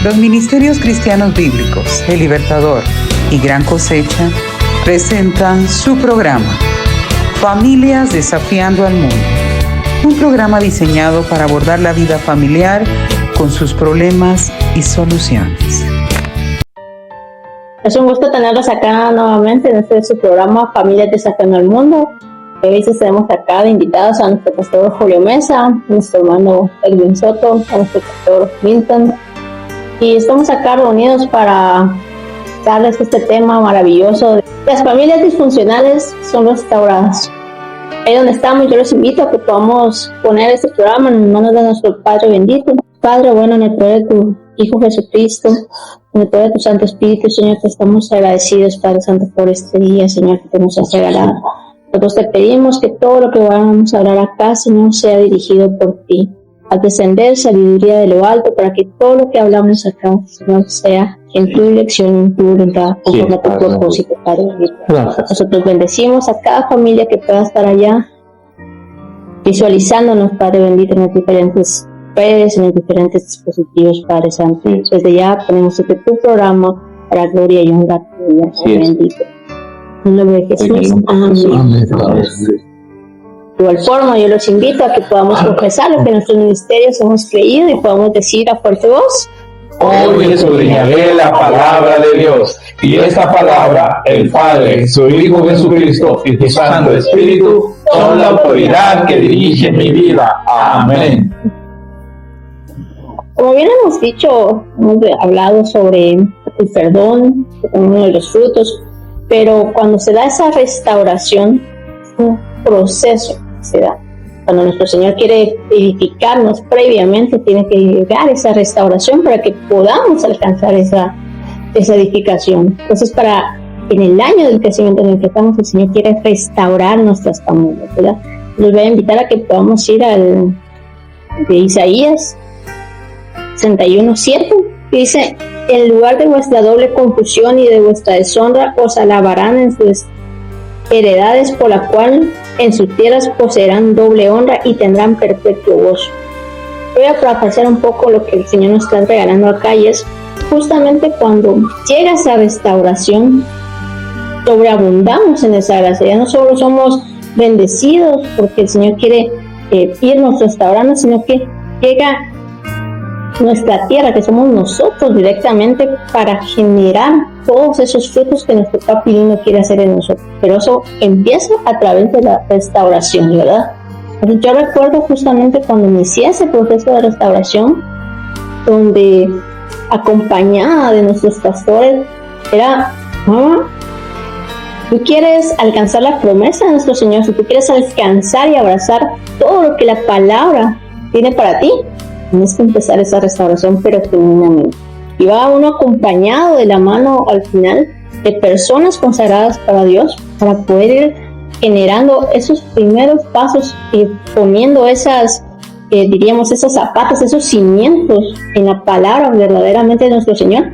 Los Ministerios Cristianos Bíblicos, El Libertador y Gran Cosecha presentan su programa Familias Desafiando al Mundo, un programa diseñado para abordar la vida familiar con sus problemas y soluciones. Es un gusto tenerlos acá nuevamente en este su programa Familias Desafiando al Mundo. Hoy tenemos acá de invitados a nuestro pastor Julio Mesa, a nuestro hermano Edwin Soto, a nuestro pastor Milton. Y estamos acá reunidos para darles este tema maravilloso. Las familias disfuncionales son restauradas. Ahí donde estamos, yo los invito a que podamos poner este programa en manos de nuestro Padre bendito. Padre bueno, en el poder de tu Hijo Jesucristo, en el poder de tu Santo Espíritu, Señor, te estamos agradecidos, Padre Santo, por este día, Señor, que te nos has regalado. Nosotros te pedimos que todo lo que vamos a hablar acá, Señor, sea dirigido por ti. Al descender sabiduría de lo alto, para que todo lo que hablamos acá, Señor, sea en tu dirección, en tu voluntad, conforme a tu propósito, Padre. Nosotros bendecimos a cada familia que pueda estar allá, visualizándonos, Padre bendito, en las diferentes redes, en los diferentes dispositivos, Padre Santo. Desde ya ponemos este tu programa para gloria y honra tuya, Padre bendito. En el nombre de Jesús. Amén. De igual forma, yo los invito a que podamos confesar lo que nuestros ministerios hemos creído y podamos decir a fuerte voz: hoy escudriñaré la palabra de Dios, y esta palabra, el Padre, su Hijo Jesucristo y su Santo Espíritu son la autoridad que dirige mi vida. Amén. Como bien hemos dicho, hemos hablado sobre el perdón, uno de los frutos, pero cuando se da esa restauración, es un proceso que se da. Cuando nuestro Señor quiere edificarnos previamente, tiene que llegar esa restauración para que podamos alcanzar esa edificación. Entonces, en el año del crecimiento en el que estamos, el Señor quiere restaurar nuestras familias, ¿verdad? Les voy a invitar a que podamos ir de Isaías 61:7, que dice: en lugar de vuestra doble confusión y de vuestra deshonra, os alabarán en sus heredades, por la cual en sus tierras poseerán doble honra y tendrán perpetuo gozo. Voy a parafrasear un poco lo que el Señor nos está regalando acá, y es justamente cuando llega esa restauración, sobreabundamos en esa gracia. Ya no solo somos bendecidos porque el Señor quiere irnos restaurando, sino que llega nuestra tierra, que somos nosotros directamente, para generar todos esos frutos que nuestro Papi lindo quiere hacer en nosotros. Pero eso empieza a través de la restauración, ¿verdad? Entonces, yo recuerdo justamente cuando inicié ese proceso de restauración, donde acompañada de nuestros pastores era: mamá, tú quieres alcanzar la promesa de nuestro Señor, si tú quieres alcanzar y abrazar todo lo que la palabra tiene para ti, tienes que empezar esa restauración, pero genuinamente. Y va uno acompañado de la mano al final de personas consagradas para Dios, para poder ir generando esos primeros pasos y poniendo esas zapatas, esos cimientos en la palabra verdaderamente de nuestro Señor,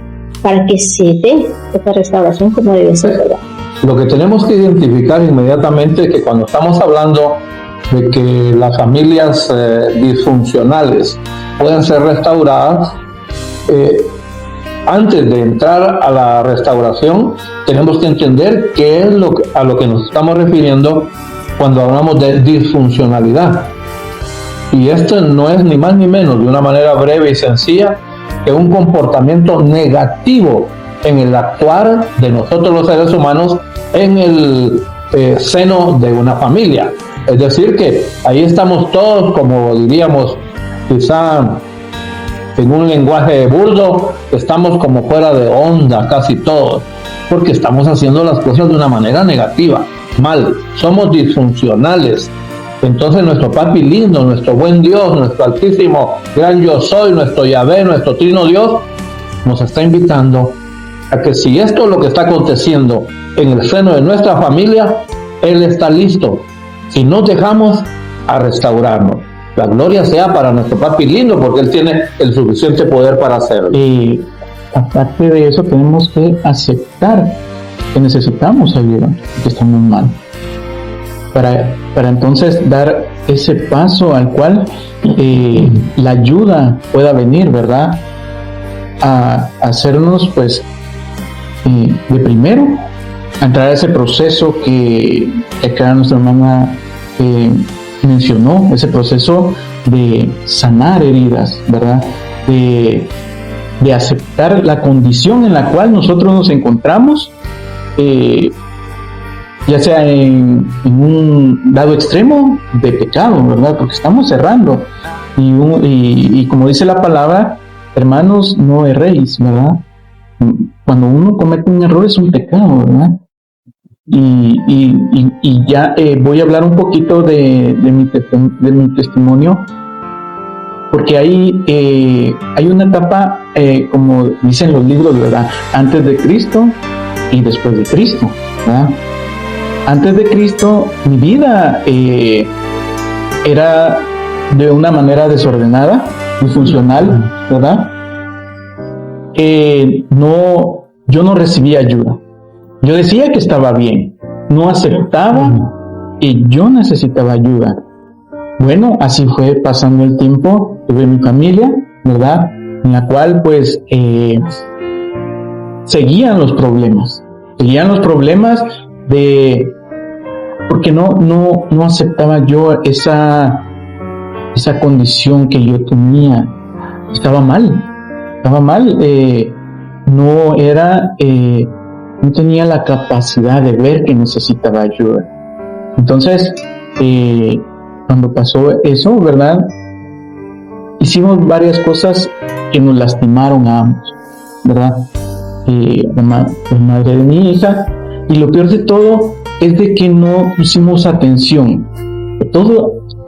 para que se dé esa restauración como debe ser, ¿verdad? Lo que tenemos que identificar inmediatamente es que cuando estamos hablando de que las familias disfuncionales pueden ser restauradas, antes de entrar a la restauración tenemos que entender qué es a lo que nos estamos refiriendo cuando hablamos de disfuncionalidad. Y esto no es ni más ni menos, de una manera breve y sencilla, que un comportamiento negativo en el actuar de nosotros los seres humanos en el seno de una familia. Es decir, que ahí estamos todos, como diríamos quizá en un lenguaje burdo, estamos como fuera de onda casi todos, porque estamos haciendo las cosas de una manera negativa, mal, somos disfuncionales. Entonces nuestro Papi lindo, nuestro buen Dios, nuestro altísimo gran yo soy, nuestro Yahvé, nuestro trino Dios, nos está invitando a que si esto es lo que está aconteciendo en el seno de nuestra familia, Él está listo y nos dejamos a restaurarnos. La gloria sea para nuestro Papi lindo, porque Él tiene el suficiente poder para hacerlo. Y aparte de eso, tenemos que aceptar que necesitamos ayuda, que estamos mal, para entonces dar ese paso al cual la ayuda pueda venir, ¿verdad? a hacernos, pues, de primero, a entrar a ese proceso que acá nuestra hermana mencionó, ese proceso de sanar heridas, ¿verdad? De aceptar la condición en la cual nosotros nos encontramos, ya sea en un lado extremo de pecado, ¿verdad? Porque estamos errando. Y como dice la palabra, hermanos, no erréis, ¿verdad? Cuando uno comete un error es un pecado, ¿verdad? Y ya voy a hablar un poquito de mi testimonio, porque hay una etapa, como dicen los libros, ¿verdad? Antes de Cristo y después de Cristo, ¿verdad? Antes de Cristo, mi vida era de una manera desordenada, disfuncional, ¿verdad? Yo no recibía ayuda. Yo decía que estaba bien, no aceptaba que yo necesitaba ayuda. Bueno, así fue pasando el tiempo, tuve mi familia, ¿verdad? En la cual, pues, seguían los problemas porque no aceptaba yo esa condición que yo tenía. Estaba mal, no tenía la capacidad de ver que necesitaba ayuda. Entonces, cuando pasó eso, ¿verdad? Hicimos varias cosas que nos lastimaron a ambos, ¿verdad? La madre de mi hija, y lo peor de todo es de que no pusimos atención.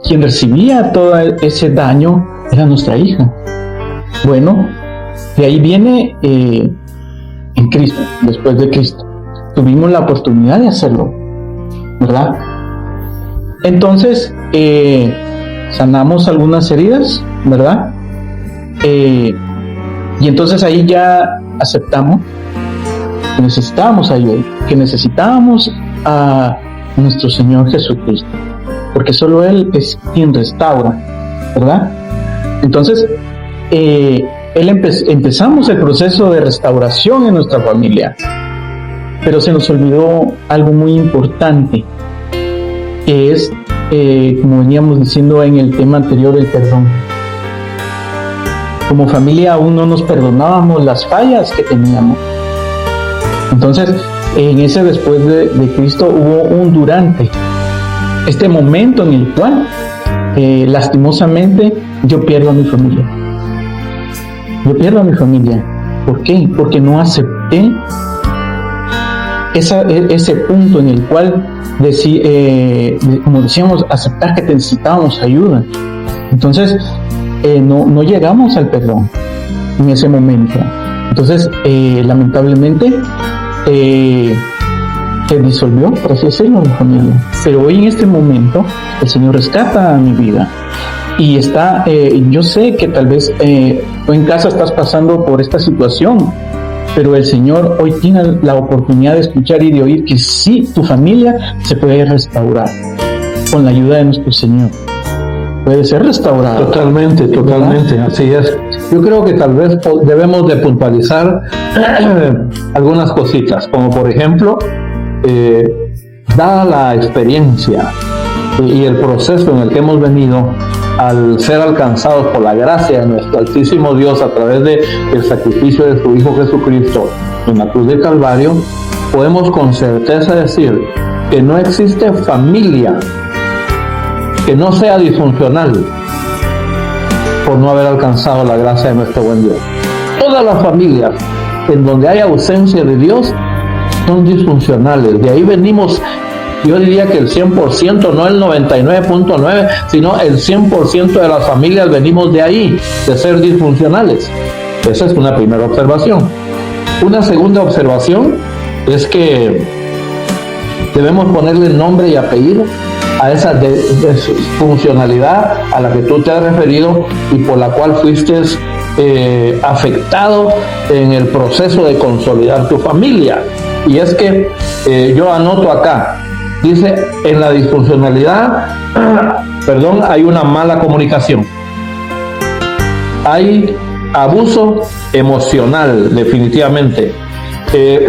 Quien recibía todo ese daño era nuestra hija. Bueno, de ahí viene en Cristo, después de Cristo. Tuvimos la oportunidad de hacerlo, ¿verdad? Entonces, sanamos algunas heridas, ¿verdad? Y entonces ahí ya aceptamos que necesitábamos ayuda, que necesitábamos a nuestro Señor Jesucristo, porque solo Él es quien restaura, ¿verdad? Entonces, empezamos el proceso de restauración en nuestra familia, pero se nos olvidó algo muy importante, que es, como veníamos diciendo en el tema anterior, el perdón. Como familia aún no nos perdonábamos las fallas que teníamos. Entonces, en ese después de Cristo hubo un durante, este momento en el cual lastimosamente yo pierdo a mi familia. ¿Por qué? Porque no acepté ese punto en el cual como decíamos, aceptar que necesitábamos ayuda. Entonces no llegamos al perdón en ese momento. Entonces lamentablemente se disolvió, por así decirlo, mi familia. Pero hoy en este momento el Señor rescata a mi vida. Y yo sé que tal vez tú en casa estás pasando por esta situación, pero el Señor hoy tiene la oportunidad de escuchar y de oír que sí, tu familia se puede restaurar con la ayuda de nuestro Señor. Puede ser restaurada. Totalmente, así es. Yo creo que tal vez debemos de puntualizar algunas cositas, como por ejemplo, dada la experiencia y el proceso en el que hemos venido, al ser alcanzados por la gracia de nuestro Altísimo Dios a través del sacrificio de su Hijo Jesucristo en la cruz del Calvario, podemos con certeza decir que no existe familia que no sea disfuncional por no haber alcanzado la gracia de nuestro buen Dios. Todas las familias en donde hay ausencia de Dios son disfuncionales. De ahí venimos. Yo diría que el 100%, no el 99.9%, sino el 100% de las familias venimos de ahí, de ser disfuncionales. Esa es una primera observación. Una segunda observación es que debemos ponerle nombre y apellido a esa disfuncionalidad a la que tú te has referido y por la cual fuiste afectado en el proceso de consolidar tu familia. Y es que yo anoto acá, dice, en la disfuncionalidad, hay una mala comunicación. Hay abuso emocional, definitivamente.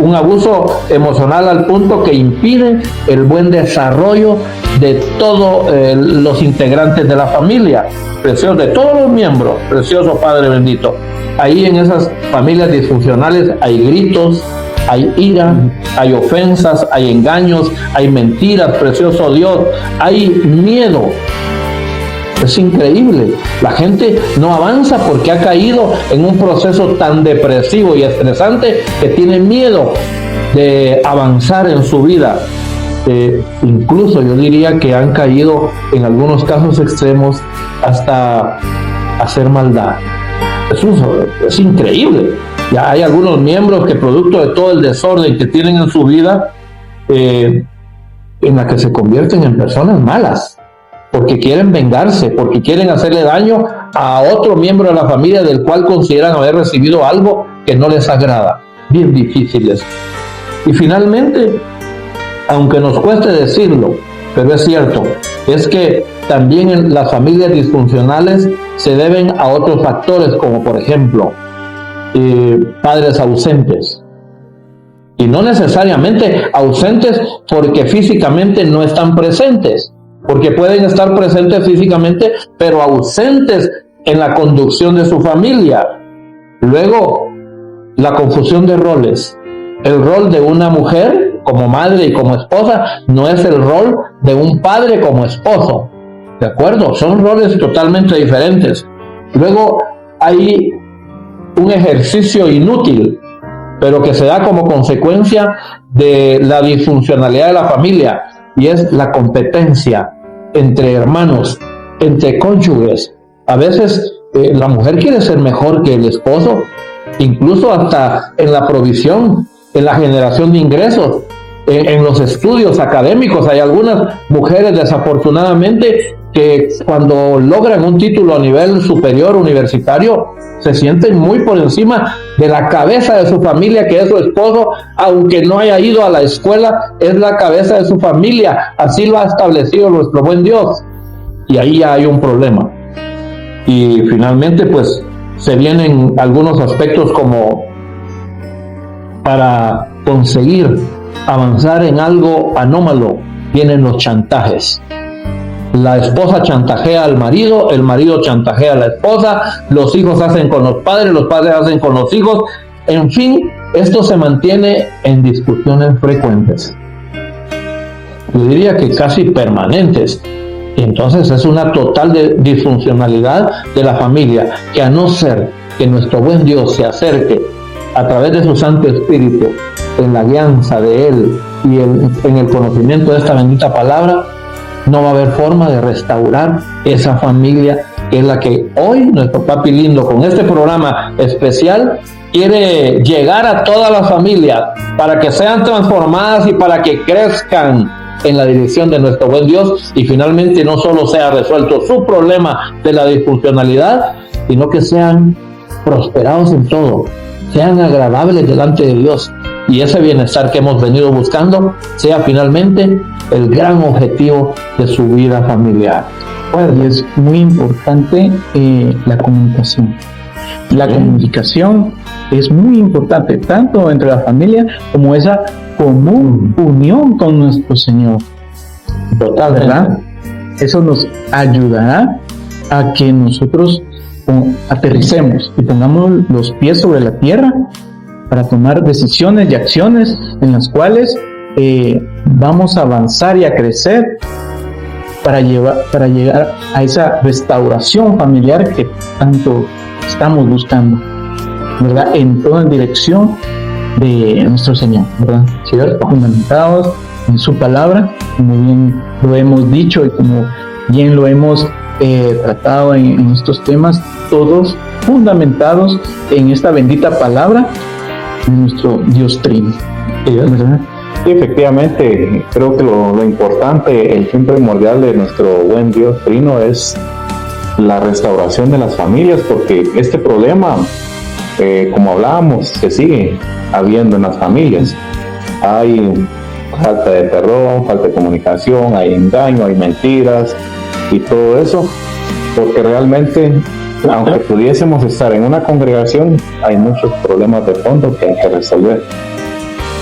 Un abuso emocional al punto que impide el buen desarrollo de todos los integrantes de la familia, precioso, de todos los miembros, precioso Padre bendito. Ahí en esas familias disfuncionales hay gritos, hay ira, hay ofensas, hay engaños, hay mentiras, precioso Dios, hay miedo. Es increíble. La gente no avanza porque ha caído en un proceso tan depresivo y estresante que tiene miedo de avanzar en su vida. Incluso yo diría que han caído en algunos casos extremos hasta hacer maldad. Es increíble. Ya hay algunos miembros que producto de todo el desorden que tienen en su vida, en la que se convierten en personas malas, porque quieren vengarse, porque quieren hacerle daño a otro miembro de la familia del cual consideran haber recibido algo que no les agrada. Bien difíciles. Y finalmente, aunque nos cueste decirlo, pero es cierto, es que también en las familias disfuncionales se deben a otros factores, como por ejemplo, padres ausentes. Y no necesariamente ausentes porque físicamente no están presentes, porque pueden estar presentes físicamente, pero ausentes en la conducción de su familia. Luego, la confusión de roles. El rol de una mujer como madre y como esposa no es el rol de un padre como esposo. ¿De acuerdo? Son roles totalmente diferentes. Luego, hay un ejercicio inútil, pero que se da como consecuencia de la disfuncionalidad de la familia, y es la competencia entre hermanos, entre cónyuges. A veces la mujer quiere ser mejor que el esposo, incluso hasta en la provisión, en la generación de ingresos, en los estudios académicos. Hay algunas mujeres desafortunadamente que cuando logran un título a nivel superior universitario se sienten muy por encima de la cabeza de su familia, que es su esposo, aunque no haya ido a la escuela, es la cabeza de su familia. Así lo ha establecido nuestro buen Dios. Y ahí ya hay un problema. Y finalmente, pues, se vienen algunos aspectos como para conseguir avanzar en algo anómalo, vienen los chantajes. La esposa chantajea al marido, el marido chantajea a la esposa, los hijos hacen con los padres hacen con los hijos. En fin, esto se mantiene en discusiones frecuentes. Yo diría que casi permanentes. Entonces es una total disfuncionalidad de la familia, que a no ser que nuestro buen Dios se acerque a través de su Santo Espíritu en la guianza de Él y en el conocimiento de esta bendita palabra, no va a haber forma de restaurar esa familia, que es la que hoy nuestro papi lindo con este programa especial quiere llegar a todas las familias para que sean transformadas y para que crezcan en la dirección de nuestro buen Dios, y finalmente no solo sea resuelto su problema de la disfuncionalidad, sino que sean prosperados en todo, sean agradables delante de Dios, y ese bienestar que hemos venido buscando sea finalmente el gran objetivo de su vida familiar. Y es muy importante la comunicación. La comunicación es muy importante, tanto entre la familia como esa común unión con nuestro Señor. Total, ¿verdad? Eso nos ayudará a que nosotros aterricemos y pongamos los pies sobre la tierra para tomar decisiones y acciones en las cuales vamos a avanzar y a crecer para llegar a esa restauración familiar que tanto estamos buscando, ¿verdad? En toda dirección de nuestro Señor, ¿verdad? ¿Cierto? Fundamentados en su palabra, como bien lo hemos dicho y como bien lo hemos tratado en estos temas, todos fundamentados en esta bendita palabra de nuestro Dios Trino, ¿verdad? Sí, efectivamente, creo que lo importante, el fin primordial de nuestro buen Dios Trino es la restauración de las familias, porque este problema, como hablábamos, se sigue habiendo en las familias. Hay falta de perdón, falta de comunicación, hay engaño, hay mentiras y todo eso, porque realmente aunque pudiésemos estar en una congregación, hay muchos problemas de fondo que hay que resolver.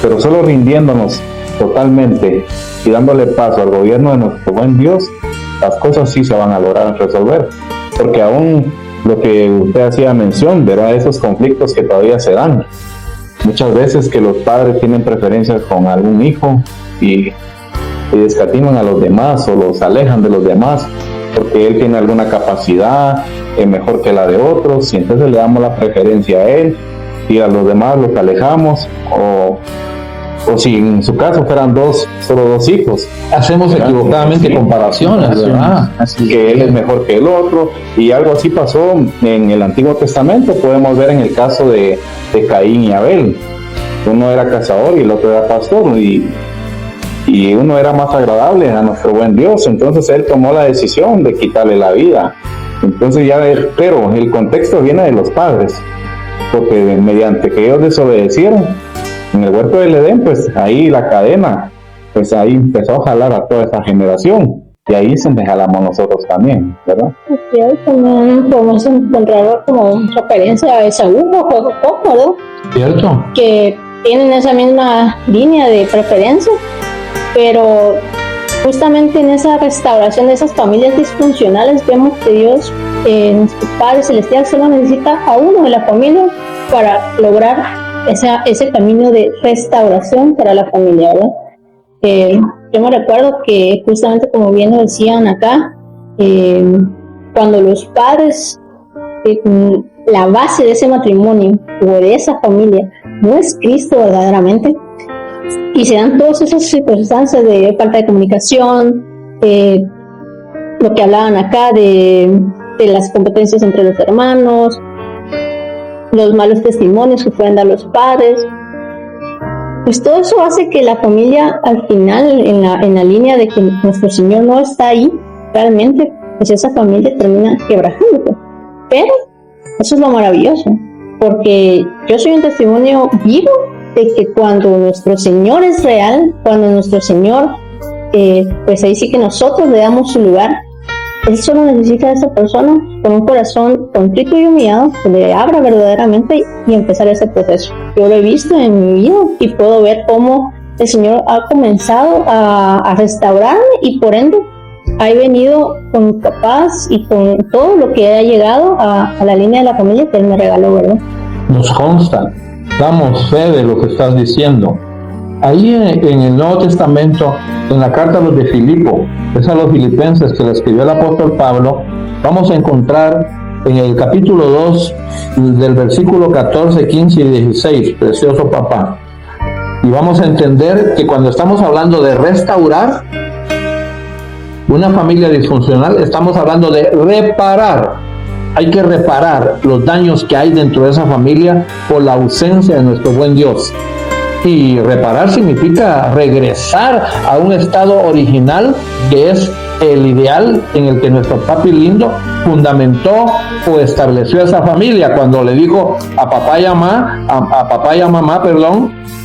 Pero solo rindiéndonos totalmente y dándole paso al gobierno de nuestro buen Dios, las cosas sí se van a lograr resolver. Porque aún lo que usted hacía mención, ¿verdad? Esos conflictos que todavía se dan. Muchas veces que los padres tienen preferencias con algún hijo y escatiman a los demás o los alejan de los demás porque él tiene alguna capacidad mejor que la de otros, y entonces le damos la preferencia a él y a los demás los alejamos, o si en su caso fueran solo dos hijos, hacemos equivocadamente comparaciones, ¿verdad? Así que él es mejor que el otro, y algo así pasó en el Antiguo Testamento. Podemos ver en el caso de Caín y Abel. Uno era cazador y el otro era pastor, y uno era más agradable a nuestro buen Dios, entonces él tomó la decisión de quitarle la vida. Entonces pero el contexto viene de los padres, porque mediante que ellos desobedecieron en el huerto del Edén, pues ahí la cadena, pues ahí empezó a jalar a toda esa generación, y ahí se jalamos nosotros también, ¿verdad? Sí, también podemos encontrar como referencia a Esaú o Jacob, ¿verdad? ¿Cierto? Que tienen esa misma línea de preferencia, pero justamente en esa restauración de esas familias disfuncionales vemos que Dios, nuestro Padre Celestial, solo necesita a uno de la familia para lograr ese camino de restauración para la familia, ¿verdad? Yo me recuerdo que justamente como bien lo decían acá, cuando los padres, la base de ese matrimonio o de esa familia no es Cristo verdaderamente, y se dan todas esas circunstancias de falta de comunicación, lo que hablaban acá de las competencias entre los hermanos, los malos testimonios que pueden dar los padres, pues todo eso hace que la familia al final, en la línea de que nuestro Señor no está ahí realmente, pues esa familia termina quebrándose. Pero eso es lo maravilloso, porque yo soy un testimonio vivo de que cuando nuestro Señor es real, cuando nuestro Señor, pues ahí sí que nosotros le damos su lugar, Él solo necesita a esa persona con un corazón contrito y humillado que le abra verdaderamente y empezar ese proceso. Yo lo he visto en mi vida y puedo ver cómo el Señor ha comenzado a restaurarme, y por ende ha venido con paz y con todo lo que ha llegado a la línea de la familia que Él me regaló, ¿verdad? Nos consta, damos fe de lo que estás diciendo. Ahí en el Nuevo Testamento, en la carta a los de Filipo, es a los filipenses que le escribió el apóstol Pablo, vamos a encontrar en el capítulo 2 del versículo 14, 15 y 16, precioso papá. Y vamos a entender que cuando estamos hablando de restaurar una familia disfuncional, estamos hablando de reparar. Hay que reparar los daños que hay dentro de esa familia por la ausencia de nuestro buen Dios. Y reparar significa regresar a un estado original, que es el ideal en el que nuestro papi lindo fundamentó o estableció esa familia. Cuando le dijo a papá y a mamá,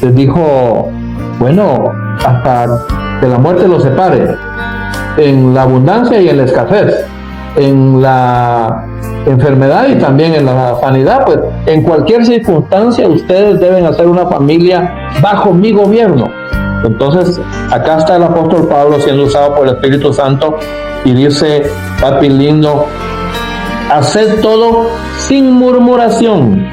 les dijo, bueno, hasta que la muerte los separe, en la abundancia y en la escasez, en la enfermedad y también en la sanidad, pues en cualquier circunstancia ustedes deben hacer una familia bajo mi gobierno. Entonces acá está el apóstol Pablo siendo usado por el Espíritu Santo y dice, papi lindo, haced todo sin murmuración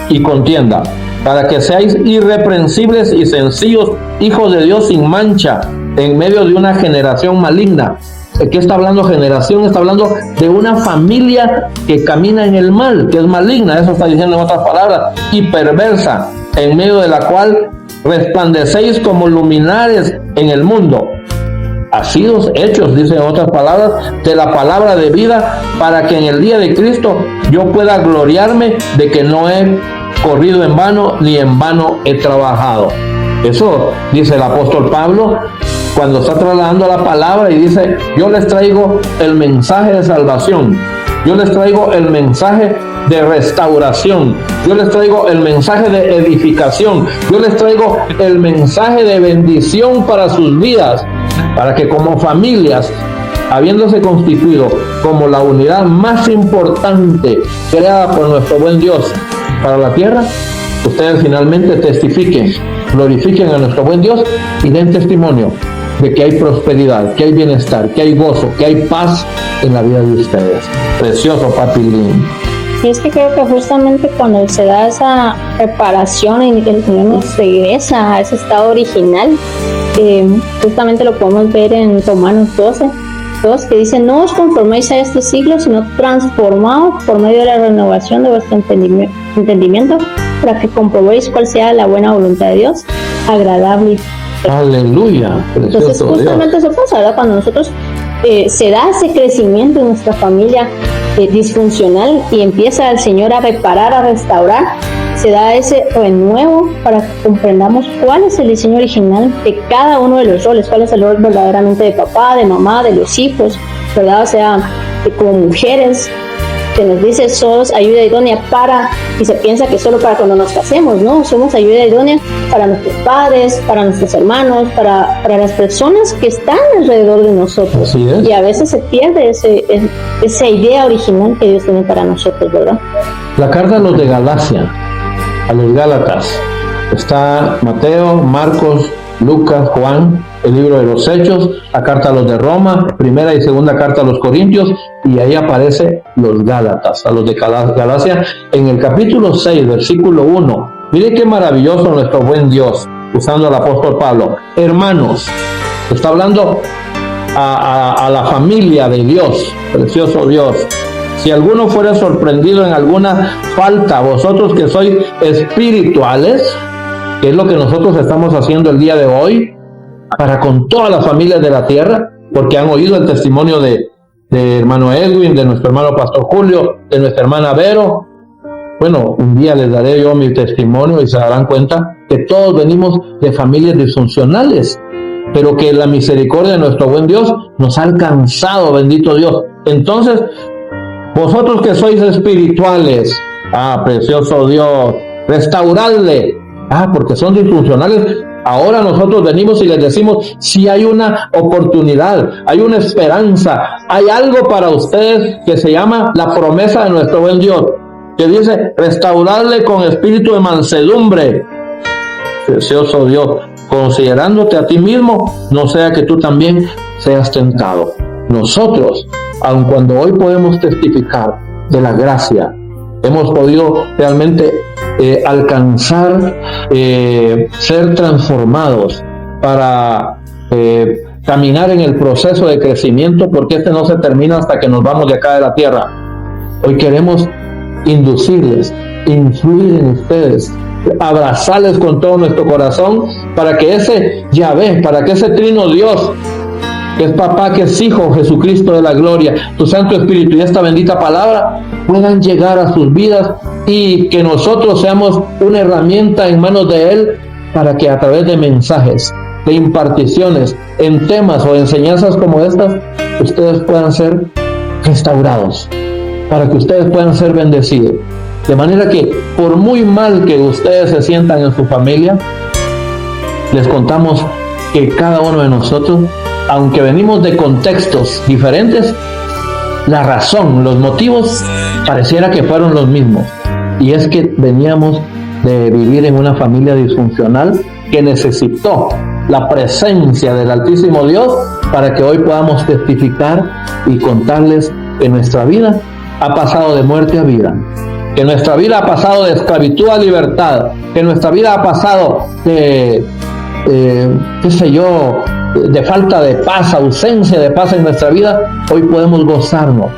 y contienda, para que seáis irreprensibles y sencillos, hijos de Dios sin mancha, en medio de una generación maligna. ¿De qué está hablando generación? Está hablando de una familia que camina en el mal, que es maligna, eso está diciendo en otras palabras, y perversa, en medio de la cual resplandecéis como luminares en el mundo, asidos hechos, dice en otras palabras, de la palabra de vida, para que en el día de Cristo yo pueda gloriarme de que no he corrido en vano, ni en vano he trabajado. Eso dice el apóstol Pablo cuando está trasladando la palabra y dice, yo les traigo el mensaje de salvación, yo les traigo el mensaje de restauración, yo les traigo el mensaje de edificación, yo les traigo el mensaje de bendición para sus vidas, para que como familias habiéndose constituido como la unidad más importante creada por nuestro buen Dios para la tierra, ustedes finalmente testifiquen, glorifiquen a nuestro buen Dios y den testimonio de que hay prosperidad, que hay bienestar, que hay gozo, que hay paz en la vida de ustedes. Precioso, Papi Lin. Y es que creo que justamente cuando se da esa reparación y el Señor nos regresa a ese estado original, justamente lo podemos ver en Romanos 12, que dice: no os conforméis a este siglo, sino transformaos por medio de la renovación de vuestro entendimiento, para que comprobéis cuál sea la buena voluntad de Dios, agradable y perfecta. Aleluya. Entonces justamente eso pasa, ¿verdad? Cuando nosotros se da ese crecimiento en nuestra familia disfuncional y empieza el Señor a reparar, a restaurar, se da ese renuevo para que comprendamos cuál es el diseño original de cada uno de los roles, cuál es el rol verdaderamente de papá, de mamá, de los hijos, ¿verdad? O sea, como mujeres, se nos dice sos ayuda idónea para, y se piensa que solo para cuando nos casemos, ¿no? Somos ayuda idónea para nuestros padres, para nuestros hermanos, para las personas que están alrededor de nosotros. Así es. Y a veces se pierde esa idea original que Dios tiene para nosotros, ¿verdad? La carta a los de Galacia, a los Gálatas, está Mateo, Marcos, Lucas, Juan, el libro de los Hechos, la carta a los de Roma, primera y segunda carta a los Corintios, y ahí aparece los Gálatas, a los de Galacia, en el capítulo 6, versículo 1. Mire qué maravilloso nuestro buen Dios, usando al apóstol Pablo. Hermanos, está hablando a la familia de Dios, precioso Dios. Si alguno fuera sorprendido en alguna falta, vosotros que sois espirituales, que es lo que nosotros estamos haciendo el día de hoy, para con todas las familias de la tierra, porque han oído el testimonio de hermano Edwin, de nuestro hermano Pastor Julio, de nuestra hermana Vero. Bueno, un día les daré yo mi testimonio y se darán cuenta que todos venimos de familias disfuncionales, pero que la misericordia de nuestro buen Dios nos ha alcanzado, bendito Dios. Entonces, vosotros que sois espirituales, precioso Dios, restauradle, porque son disfuncionales. Ahora nosotros venimos y les decimos: si hay una oportunidad, hay una esperanza, hay algo para ustedes que se llama la promesa de nuestro buen Dios, que dice: restaurarle con espíritu de mansedumbre. Precioso Dios, considerándote a ti mismo, no sea que tú también seas tentado. Nosotros, aun cuando hoy podemos testificar de la gracia, hemos podido realmente alcanzar, ser transformados para caminar en el proceso de crecimiento, porque este no se termina hasta que nos vamos de acá de la tierra. Hoy queremos inducirles, influir en ustedes, abrazarles con todo nuestro corazón, para que ese Yahvé, para que ese Trino Dios, que es Papá, que es Hijo, Jesucristo de la gloria, tu Santo Espíritu y esta bendita palabra puedan llegar a sus vidas, y que nosotros seamos una herramienta en manos de Él, para que a través de mensajes, de imparticiones, en temas o enseñanzas como estas, ustedes puedan ser restaurados, para que ustedes puedan ser bendecidos. De manera que, por muy mal que ustedes se sientan en su familia, les contamos que cada uno de nosotros, aunque venimos de contextos diferentes, la razón, los motivos pareciera que fueron los mismos, y es que veníamos de vivir en una familia disfuncional que necesitó la presencia del Altísimo Dios para que hoy podamos testificar y contarles que nuestra vida ha pasado de muerte a vida, que nuestra vida ha pasado de esclavitud a libertad, que nuestra vida ha pasado de de falta de paz, ausencia de paz en nuestra vida. Hoy podemos gozarnos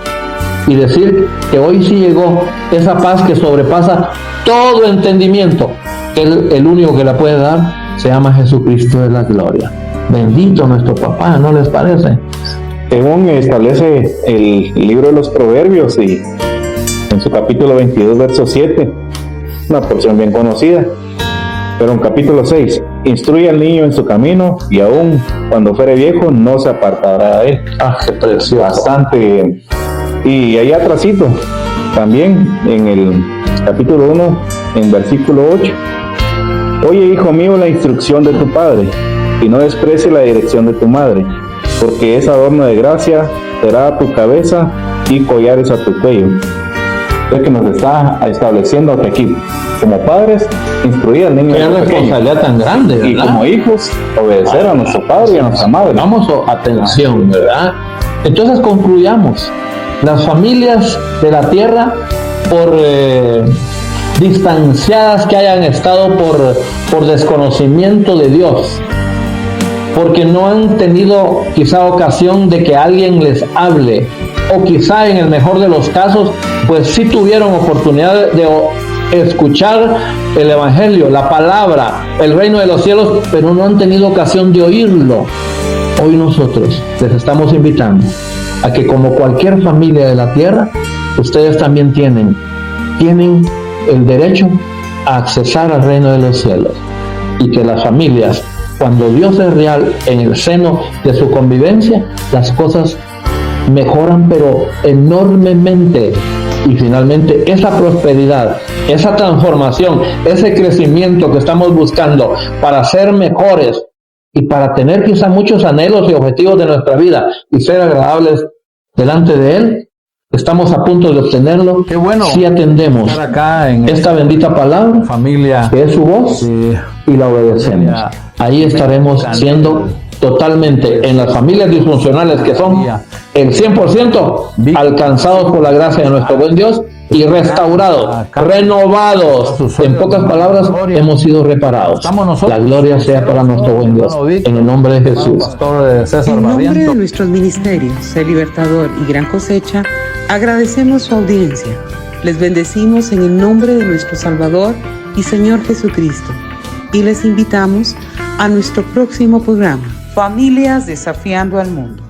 y decir que hoy sí llegó esa paz que sobrepasa todo entendimiento, que el único que la puede dar se llama Jesucristo de la gloria. Bendito nuestro papá, ¿no les parece? Según establece el libro de los Proverbios, y en su capítulo 22, verso 7, una porción bien conocida, pero en capítulo 6, instruye al niño en su camino, y aún cuando fuere viejo no se apartará de él. Qué precioso. Bastante bien. Y ahí atrásito, también en el capítulo 1, en versículo 8, oye, hijo mío, la instrucción de tu padre, y no desprecie la dirección de tu madre, porque ese adorno de gracia será a tu cabeza y collares a tu cuello. Es que nos está estableciendo que aquí, como padres, instruir al niño. Qué responsabilidad tan grande, ¿verdad? Y como hijos, obedecer a nuestro padre y a nuestra madre. Vamos, atención, ¿verdad? Entonces concluyamos. Las familias de la tierra, por distanciadas que hayan estado por desconocimiento de Dios, porque no han tenido quizá ocasión de que alguien les hable, o quizá en el mejor de los casos, pues sí tuvieron oportunidad de escuchar el Evangelio, la palabra, el reino de los cielos, pero no han tenido ocasión de oírlo. Hoy nosotros les estamos invitando a que, como cualquier familia de la tierra, ustedes también tienen el derecho a accesar al reino de los cielos, y que las familias, cuando Dios es real en el seno de su convivencia, las cosas mejoran pero enormemente, y finalmente esa prosperidad, esa transformación, ese crecimiento que estamos buscando para ser mejores y para tener quizá muchos anhelos y objetivos de nuestra vida y ser agradables delante de Él, estamos a punto de obtenerlo. Qué bueno si atendemos estar acá en esta bendita palabra, familia, que es su voz, y la obedecemos. Ahí estaremos siendo totalmente, en las familias disfuncionales que son el 100%, alcanzados por la gracia de nuestro buen Dios y restaurados, renovados. En pocas palabras, hemos sido reparados. La gloria sea para nuestro buen Dios, en el nombre de Jesús. En nombre de nuestros ministerios, El Libertador y Gran Cosecha, agradecemos su audiencia. Les bendecimos en el nombre de nuestro Salvador y Señor Jesucristo, y les invitamos a nuestro próximo programa, Familias Desafiando al Mundo.